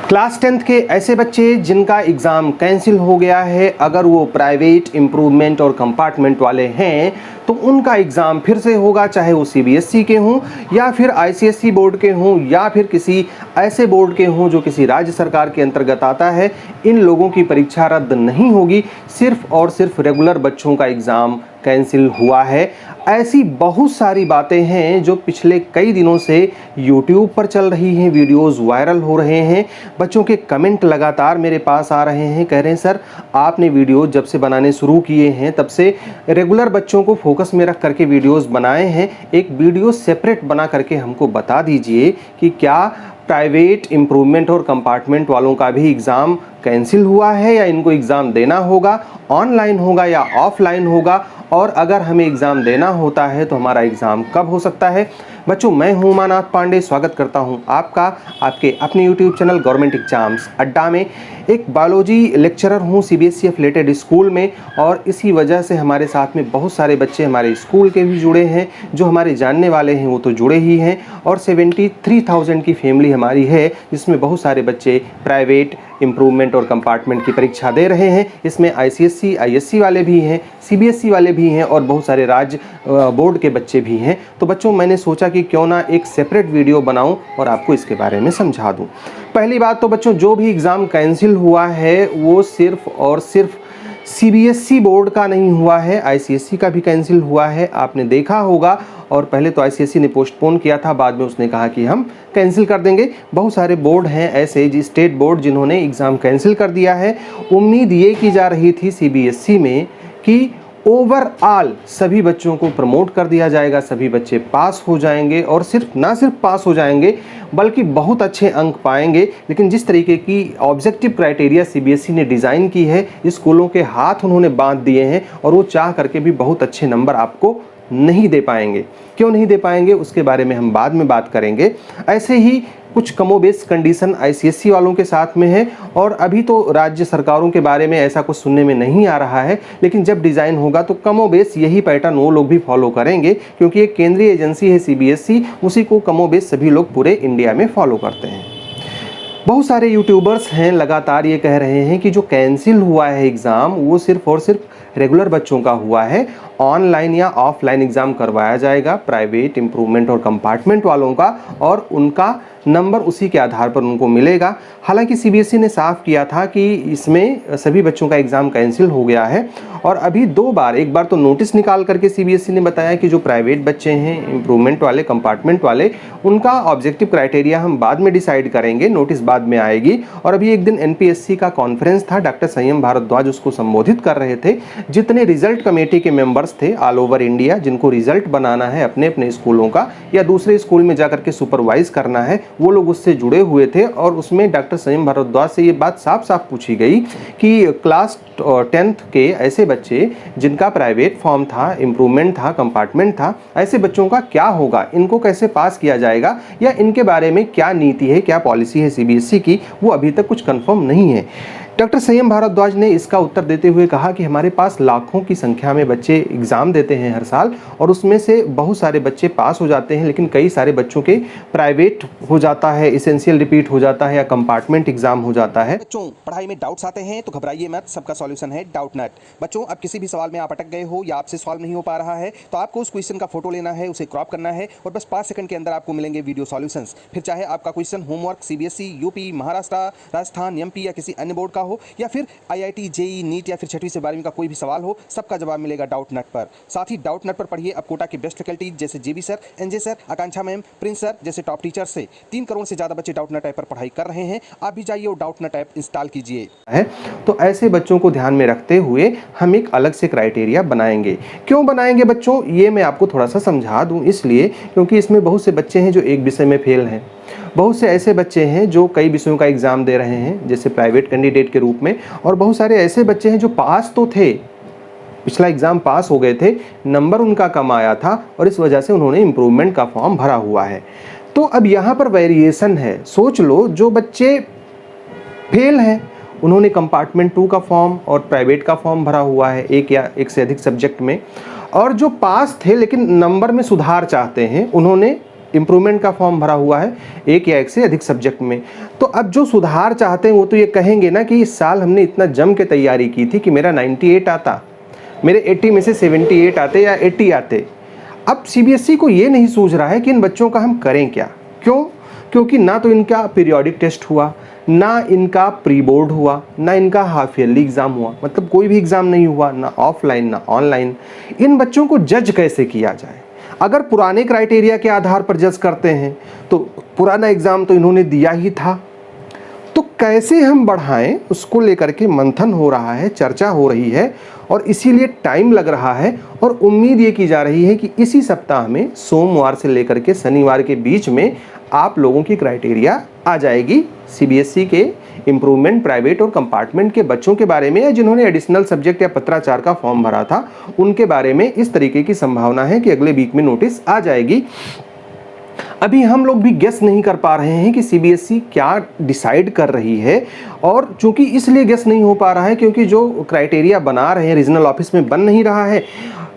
Class 10th के ऐसे बच्चे जिनका एग्ज़ाम कैंसिल हो गया है, अगर वो प्राइवेट, इम्प्रूवमेंट और कंपार्टमेंट वाले हैं तो उनका एग्ज़ाम फिर से होगा, चाहे वो सीबीएसई के हों या फिर आईसीएसई बोर्ड के हों या फिर किसी ऐसे बोर्ड के हों जो किसी राज्य सरकार के अंतर्गत आता है। इन लोगों की परीक्षा रद्द नहीं होगी, सिर्फ और सिर्फ रेगुलर बच्चों का एग्ज़ाम कैंसिल हुआ है। ऐसी बहुत सारी बातें हैं जो पिछले कई दिनों से YouTube पर चल रही हैं, वीडियोस वायरल हो रहे हैं। बच्चों के कमेंट लगातार मेरे पास आ रहे हैं, कह रहे हैं सर आपने वीडियो जब से बनाने शुरू किए हैं तब से रेगुलर बच्चों को फोकस में रख करके वीडियोस बनाए हैं, एक वीडियो सेपरेट बना करके हमको बता दीजिए कि क्या प्राइवेट, इम्प्रूवमेंट और कंपार्टमेंट वालों का भी एग्ज़ाम कैंसिल हुआ है या इनको एग्ज़ाम देना होगा, ऑनलाइन होगा या ऑफलाइन होगा, और अगर हमें एग्ज़ाम देना होता है तो हमारा एग्ज़ाम कब हो सकता है। बच्चों, मैं हूं उमानाथ पांडे, स्वागत करता हूं आपका आपके अपने YouTube चैनल गवर्नमेंट एग्जाम्स अड्डा में। एक बायोलॉजी लेक्चरर हूं सीबीएसई एफिलिएटेड स्कूल में, और इसी वजह से हमारे साथ में बहुत सारे बच्चे हमारे स्कूल के भी जुड़े हैं, जो हमारे जानने वाले हैं वो तो जुड़े ही हैं, और 73,000 की फैमिली हमारी है जिसमें बहुत सारे बच्चे प्राइवेट, इम्प्रूवमेंट और कंपार्टमेंट की परीक्षा दे रहे हैं। इसमें आईसीएसई, आईएससी वाले भी हैं, सीबीएसई वाले भी हैं और बहुत सारे राज्य बोर्ड के बच्चे भी हैं। तो बच्चों, मैंने सोचा कि क्यों ना एक सेपरेट वीडियो बनाऊं और आपको इसके बारे में समझा दूं। पहली बात तो बच्चों, जो भी एग्ज़ाम कैंसिल हुआ है वो सिर्फ और सिर्फ सीबीएसई बोर्ड का नहीं हुआ है, आईसीएसई का भी कैंसिल हुआ है। आपने देखा होगा, और पहले तो आईसीएसई ने पोस्टपोन किया था, बाद में उसने कहा कि हम कैंसिल कर देंगे। बहुत सारे बोर्ड हैं ऐसे, स्टेट बोर्ड, जिन्होंने एग्ज़ाम कैंसिल कर दिया है। उम्मीद ये की जा रही थी सीबीएसई में कि ओवरऑल सभी बच्चों को प्रमोट कर दिया जाएगा, सभी बच्चे पास हो जाएंगे, और ना सिर्फ पास हो जाएंगे बल्कि बहुत अच्छे अंक पाएंगे। लेकिन जिस तरीके की ऑब्जेक्टिव क्राइटेरिया सीबीएसई ने डिज़ाइन की है, स्कूलों के हाथ उन्होंने बांध दिए हैं, और वो चाह करके भी बहुत अच्छे नंबर आपको नहीं दे पाएंगे। क्यों नहीं दे पाएंगे उसके बारे में हम बाद में बात करेंगे। ऐसे ही कुछ कमोबेश कंडीशन आईसीएसई वालों के साथ में है, और अभी तो राज्य सरकारों के बारे में ऐसा कुछ सुनने में नहीं आ रहा है, लेकिन जब डिज़ाइन होगा तो कमोबेश यही पैटर्न वो लोग भी फॉलो करेंगे, क्योंकि एक केंद्रीय एजेंसी है सीबीएसई, उसी को कमोबेश सभी लोग पूरे इंडिया में फॉलो करते हैं। बहुत सारे यूट्यूबर्स हैं लगातार ये कह रहे हैं कि जो कैंसिल हुआ है एग्ज़ाम वो सिर्फ और सिर्फ रेगुलर बच्चों का हुआ है, ऑनलाइन या ऑफलाइन एग्ज़ाम करवाया जाएगा प्राइवेट, इम्प्रूवमेंट और कंपार्टमेंट वालों का, और उनका नंबर उसी के आधार पर उनको मिलेगा। हालांकि सीबीएसई ने साफ किया था कि इसमें सभी बच्चों का एग्ज़ाम कैंसिल हो गया है, और अभी दो बार, एक बार तो नोटिस निकाल करके सीबीएसई ने बताया कि जो प्राइवेट बच्चे हैं, इम्प्रूवमेंट वाले, कंपार्टमेंट वाले, उनका ऑब्जेक्टिव क्राइटेरिया हम बाद में डिसाइड करेंगे, नोटिस बाद में आएगी। और अभी एक दिन एनपीएससी का कॉन्फ्रेंस था, डॉक्टर संयम भारद्वाज उसको संबोधित कर रहे थे। जितने रिजल्ट कमेटी के मेंबर्स थे ऑल ओवर इंडिया, जिनको रिजल्ट बनाना है अपने अपने स्कूलों का या दूसरे स्कूल में जाकर के सुपरवाइज करना है, वो लोग उससे जुड़े हुए थे। और उसमें डॉक्टर संयम भारद्वाज से ये बात साफ साफ पूछी गई कि क्लास 10th के ऐसे बच्चे जिनका प्राइवेट फॉर्म था, इम्प्रूवमेंट था, कंपार्टमेंट था, ऐसे बच्चों का क्या होगा, इनको कैसे पास किया जाएगा, या इनके बारे में क्या नीति है, क्या पॉलिसी है सीबीएसई की, वो अभी तक कुछ कंफर्म नहीं है। डॉक्टर संयम भारद्वाज ने इसका उत्तर देते हुए कहा कि हमारे पास लाखों की संख्या में बच्चे एग्ज़ाम देते हैं हर साल, और उसमें से बहुत सारे बच्चे पास हो जाते हैं, लेकिन कई सारे बच्चों के प्राइवेट हो जाता है, एसेंशियल रिपीट हो जाता है, या कंपार्टमेंट एग्जाम हो जाता है। बच्चों, पढ़ाई में डाउट्स आते हैं तो घबराइए मत, सबका सॉल्यूशन है डाउटनेट। बच्चों, अब किसी भी सवाल में आप अटक गए हो या आपसे सॉल्व नहीं हो पा रहा है, तो आपको उस क्वेश्चन का फोटो लेना है, उसे क्रॉप करना है, और बस 5 सेकंड के अंदर आपको मिलेंगे वीडियो सॉल्यूशंस। फिर चाहे आपका question homework CBSE, UP, Maharashtra, Rajasthan, MP या किसी अन्य बोर्ड का हो, या फिर आईआईटी, जेई, नीट या फिर 6वीं से 12वीं का कोई भी सवाल हो, सबका जवाब मिलेगा डाउटनेट पर। साथ ही डाउटनेट पर पढ़िए अब कोटा के बेस्ट फैकल्टीज जैसे जेबी सर, एनजे सर, आकांक्षा मैम, प्रिंस सर जैसे टॉप टीचर से 3 करोड़ से ज़्यादा बच्चे डाउटनेट ऐप पर पढ़ाई कर रहे हैं। आप भी जाइए और डाउटनेट ऐप इंस्टॉल कीजिए। तो ऐसे बच्चों को ध्यान में रखते हुए हम एक अलग से क्राइटेरिया बनाएंगे। क्यों बनाएंगे बच्चों, ये मैं आपको थोड़ा सा समझा दूं। इसलिए क्योंकि इसमें बहुत से बच्चे हैं जो एक विषय में फेल हैं, बहुत से ऐसे बच्चे हैं जो कई विषयों का एग्ज़ाम दे रहे हैं जैसे प्राइवेट कैंडिडेट के रूप में, और बहुत सारे ऐसे बच्चे हैं जो पास तो थे, पिछला एग्ज़ाम पास हो गए थे, नंबर उनका कम आया था, और इस वजह से उन्होंने इम्प्रूवमेंट का फॉर्म भरा हुआ है। तो अब यहाँ पर वेरिएशन है। सोच लो, जो बच्चे फेल हैं उन्होंने कंपार्टमेंट 2 का फॉर्म और प्राइवेट का फॉर्म भरा हुआ है, एक या एक से अधिक सब्जेक्ट में, और जो पास थे लेकिन नंबर में सुधार चाहते हैं, उन्होंने इम्प्रूवमेंट का फॉर्म भरा हुआ है, एक या एक से अधिक सब्जेक्ट में। तो अब जो सुधार चाहते हैं वो तो ये कहेंगे ना कि इस साल हमने इतना जम के तैयारी की थी कि मेरा 98 आता, मेरे 80 में से 78 आते या 80 आते। अब सीबीएसई को ये नहीं सूझ रहा है कि इन बच्चों का हम करें क्या। क्यों? क्योंकि ना तो इनका पीरियोडिक टेस्ट हुआ, ना इनका प्री बोर्ड हुआ, ना इनका हाफ ईयरली एग्ज़ाम हुआ, मतलब कोई भी एग्ज़ाम नहीं हुआ, ना ऑफलाइन ना ऑनलाइन। इन बच्चों को जज कैसे किया जाए? अगर पुराने क्राइटेरिया के आधार पर जज करते हैं तो पुराना एग्ज़ाम तो इन्होंने दिया ही था, तो कैसे हम बढ़ाएं, उसको लेकर के मंथन हो रहा है, चर्चा हो रही है और इसीलिए टाइम लग रहा है। और उम्मीद ये की जा रही है कि इसी सप्ताह में सोमवार से लेकर के शनिवार के बीच में आप लोगों की क्राइटेरिया आ जाएगी सीबीएसई के इम्प्रूवमेंट, प्राइवेट और कंपार्टमेंट के बच्चों के बारे में, या जिन्होंने एडिशनल सब्जेक्ट या पत्राचार का फॉर्म भरा था उनके बारे में। इस तरीके की संभावना है कि अगले वीक में नोटिस आ जाएगी। अभी हम लोग भी गेस नहीं कर पा रहे हैं कि सीबीएसई क्या डिसाइड कर रही है, और चूंकि इसलिए गेस नहीं हो पा रहा है क्योंकि जो क्राइटेरिया बना रहे हैं रीजनल ऑफिस में बन नहीं रहा है,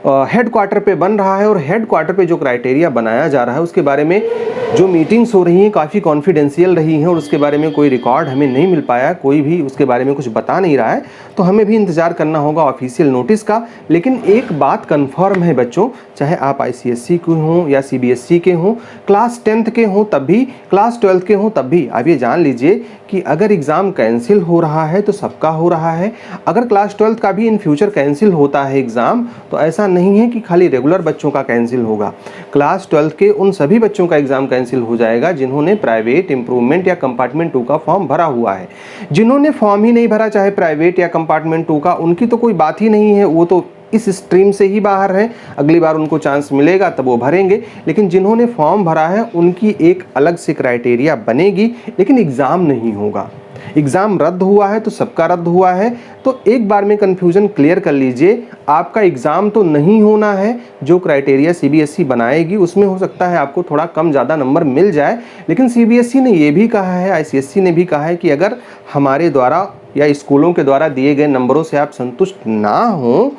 हेड क्वार्टर पे बन रहा है। और हेड क्वार्टर पे जो क्राइटेरिया बनाया जा रहा है उसके बारे में जो मीटिंग्स हो रही हैं काफ़ी कॉन्फिडेंशियल रही हैं और उसके बारे में कोई रिकॉर्ड हमें नहीं मिल पाया, कोई भी उसके बारे में कुछ बता नहीं रहा है। तो हमें भी इंतज़ार करना होगा ऑफिशियल नोटिस का। लेकिन एक बात कन्फर्म है बच्चों, चाहे आप आईसीएसई के हों या सीबीएसई के हों, क्लास 10th के हों तब भी, क्लास 12th के हों तब भी, आप ये जान लीजिए कि अगर एग्ज़ाम कैंसिल हो रहा है तो सबका हो रहा है। अगर क्लास 12th का भी इन फ्यूचर कैंसिल होता है एग्ज़ाम, तो ऐसा नहीं है कि खाली रेगुलर बच्चों का कैंसिल होगा। क्लास 12th के उन सभी बच्चों का एग्ज़ाम कैंसिल हो जाएगा जिन्होंने प्राइवेट, इम्प्रूवमेंट या कंपार्टमेंट 2 का फॉर्म भरा हुआ है। जिन्होंने फॉर्म ही नहीं भरा, चाहे प्राइवेट या कंपार्टमेंट 2 का, उनकी तो कोई बात ही नहीं है, वो तो इस स्ट्रीम से ही बाहर है। अगली बार उनको चांस मिलेगा तब वो भरेंगे। लेकिन जिन्होंने फॉर्म भरा है उनकी एक अलग से क्राइटेरिया बनेगी, लेकिन एग्ज़ाम नहीं होगा। एग्ज़ाम रद्द हुआ है तो सबका रद्द हुआ है। तो एक बार में कन्फ्यूज़न क्लियर कर लीजिए, आपका एग्ज़ाम तो नहीं होना है। जो क्राइटेरिया सीबीएसई बनाएगी उसमें हो सकता है आपको थोड़ा कम ज़्यादा नंबर मिल जाए, लेकिन सीबीएसई ने ये भी कहा है, आईसीएसई ने भी कहा है कि अगर हमारे द्वारा या स्कूलों के द्वारा दिए गए नंबरों से आप संतुष्ट ना हों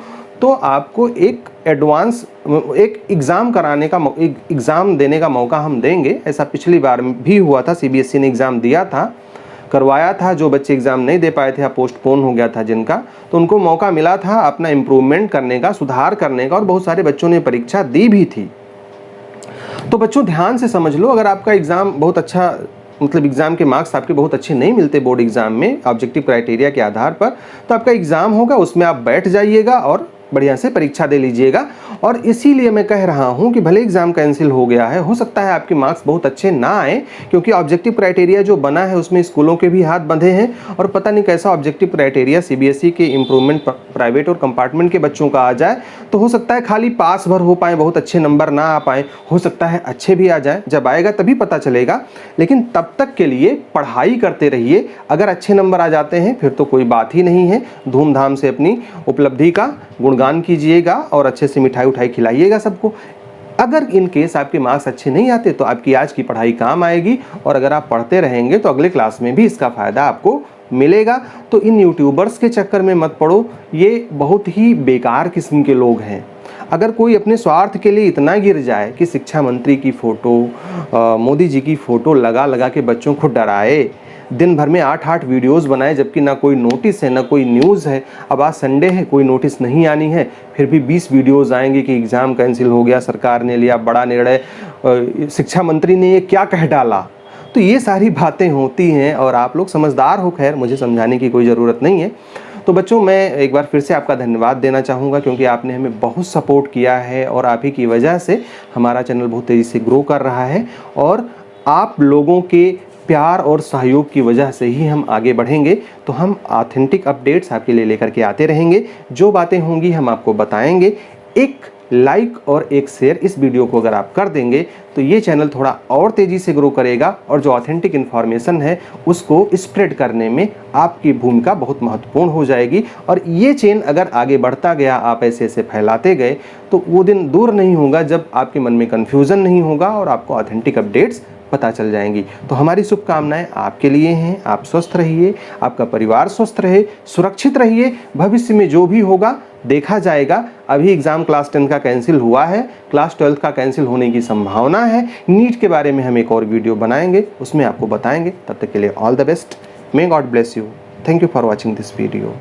तो आपको एक एडवांस एक एग्ज़ाम कराने का एक एग्ज़ाम देने का मौका हम देंगे। ऐसा पिछली बार भी हुआ था, सीबीएसई ने एग्ज़ाम दिया था, करवाया था। जो बच्चे एग्ज़ाम नहीं दे पाए थे या पोस्टपोन हो गया था जिनका, तो उनको मौका मिला था अपना इम्प्रूवमेंट करने का, सुधार करने का, और बहुत सारे बच्चों ने परीक्षा दी भी थी। तो बच्चों ध्यान से समझ लो, अगर आपका एग्ज़ाम बहुत अच्छा, मतलब एग्ज़ाम के मार्क्स आपके बहुत अच्छे नहीं मिलते बोर्ड एग्ज़ाम में ऑब्जेक्टिव क्राइटेरिया के आधार पर, तो आपका एग्ज़ाम होगा, उसमें आप बैठ जाइएगा और बढ़िया से परीक्षा दे लीजिएगा। और इसीलिए मैं कह रहा हूं कि भले एग्ज़ाम कैंसिल हो गया है, हो सकता है आपके मार्क्स बहुत अच्छे ना आए, क्योंकि ऑब्जेक्टिव क्राइटेरिया जो बना है उसमें स्कूलों के भी हाथ बंधे हैं। और पता नहीं कैसा ऑब्जेक्टिव क्राइटेरिया सीबीएसई के इम्प्रूवमेंट, प्राइवेट और कंपार्टमेंट के बच्चों का आ जाए, तो हो सकता है खाली पास भर हो पाए, बहुत अच्छे नंबर ना आ पाए, हो सकता है अच्छे भी आ जाए। जब आएगा तभी पता चलेगा। लेकिन तब तक के लिए पढ़ाई करते रहिए। अगर अच्छे नंबर आ जाते हैं फिर तो कोई बात ही नहीं है, धूमधाम से अपनी उपलब्धि का गुणगान कीजिएगा और अच्छे से मिठाई उठाई खिलाइएगा सबको। अगर इन केस आपके मार्क्स अच्छे नहीं आते तो आपकी आज की पढ़ाई काम आएगी, और अगर आप पढ़ते रहेंगे तो अगले क्लास में भी इसका फ़ायदा आपको मिलेगा। तो इन यूट्यूबर्स के चक्कर में मत पड़ो, ये बहुत ही बेकार किस्म के लोग हैं। अगर कोई अपने स्वार्थ के लिए इतना गिर जाए कि शिक्षा मंत्री की फ़ोटो, मोदी जी की फ़ोटो लगा लगा के बच्चों को डराए, दिन भर में 8-8 वीडियोस बनाए, जबकि ना कोई नोटिस है ना कोई न्यूज़ है। अब आज संडे है, कोई नोटिस नहीं आनी है, फिर भी 20 वीडियोस आएंगे कि एग्ज़ाम कैंसिल हो गया, सरकार ने लिया बड़ा निर्णय, शिक्षा मंत्री ने ये क्या कह डाला। तो ये सारी बातें होती हैं और आप लोग समझदार हो, खैर मुझे समझाने की कोई ज़रूरत नहीं है। तो बच्चों, मैं एक बार फिर से आपका धन्यवाद देना चाहूँगा, क्योंकि आपने हमें बहुत सपोर्ट किया है और आप ही की वजह से हमारा चैनल बहुत तेज़ी से ग्रो कर रहा है। और आप लोगों के प्यार और सहयोग की वजह से ही हम आगे बढ़ेंगे। तो हम ऑथेंटिक अपडेट्स आपके लिए लेकर के आते रहेंगे। जो बातें होंगी हम आपको बताएंगे। एक लाइक और एक शेयर इस वीडियो को अगर आप कर देंगे तो ये चैनल थोड़ा और तेज़ी से ग्रो करेगा, और जो ऑथेंटिक इन्फॉर्मेशन है उसको स्प्रेड करने में आपकी भूमिका बहुत महत्वपूर्ण हो जाएगी। और ये चेन अगर आगे बढ़ता गया, आप ऐसे ऐसे फैलाते गए, तो वो दिन दूर नहीं होगा जब आपके मन में कन्फ्यूज़न नहीं होगा और आपको ऑथेंटिक अपडेट्स पता चल जाएंगी। तो हमारी शुभकामनाएं आपके लिए हैं। आप स्वस्थ रहिए, आपका परिवार स्वस्थ रहे, सुरक्षित रहिए। भविष्य में जो भी होगा देखा जाएगा। अभी एग्ज़ाम क्लास 10 का कैंसिल हुआ है, क्लास 12 का कैंसिल होने की संभावना है। नीट के बारे में हम एक और वीडियो बनाएंगे, उसमें आपको बताएंगे। तब तक के लिए all the best. May God bless you. Thank you for watching this video.